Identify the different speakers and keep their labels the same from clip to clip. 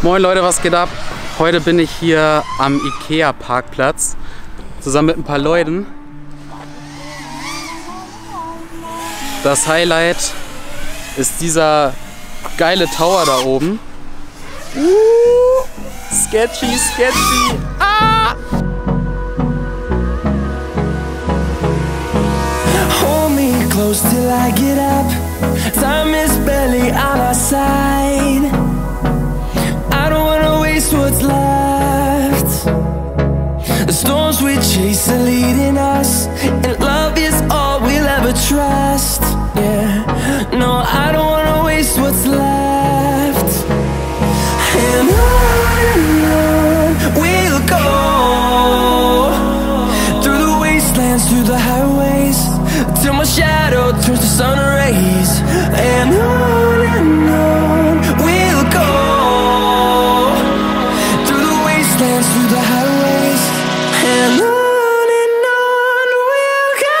Speaker 1: Moin Leute, was geht ab? Heute bin ich hier am IKEA Parkplatz zusammen mit ein paar Leuten. Das Highlight ist dieser geile Tower da oben. Sketchy, sketchy. Ah!
Speaker 2: Hold me close till I get up. Time is barely on our side. I don't wanna waste what's left. The storms we chase are leading us, and love is all we'll ever trust. Yeah, no, I don't wanna waste what's left. And on we'll go, through the wastelands, through the highways, till my shadow turns to sun rays. And on we'll go, through the wastelands, through the highways, and on we'll go.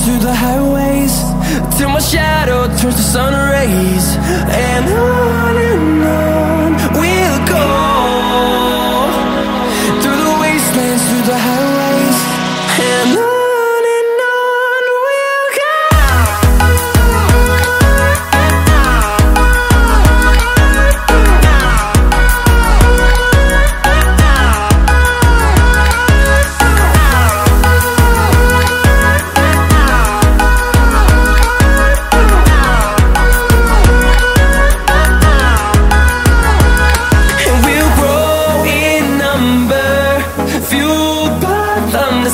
Speaker 2: Through the highways, till my shadow turns to sun rays. And on we'll go, through the wastelands, through the highways, and on we'll go.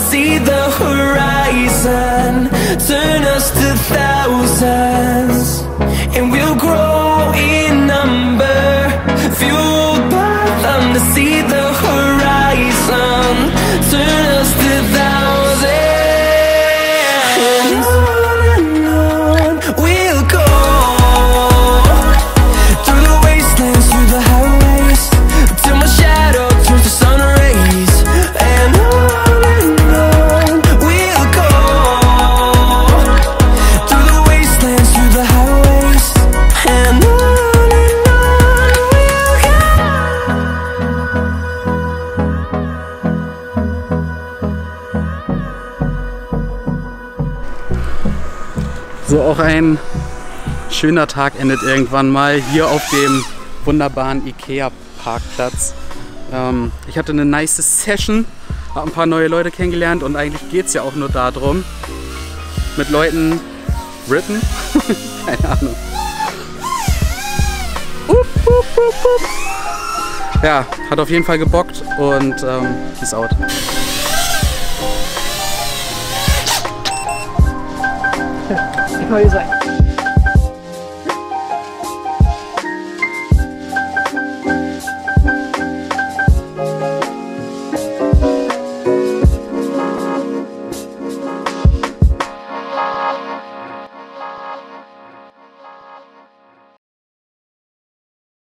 Speaker 2: See the horizon turn us to thousands, and we'll grow in number, fueled by them. To see the horizon turn us to thousands, and on we'll go, through the wastelands, through the highways, till my shadow turns to sun rays. And
Speaker 1: so, auch ein schöner Tag endet irgendwann mal hier auf dem wunderbaren IKEA Parkplatz. Ich hatte eine nice Session, habe ein paar neue Leute kennengelernt und eigentlich geht es ja auch nur darum, mit Leuten rippen. Keine Ahnung. Ja, hat auf jeden Fall gebockt und peace out.
Speaker 3: Ich kann hier sein.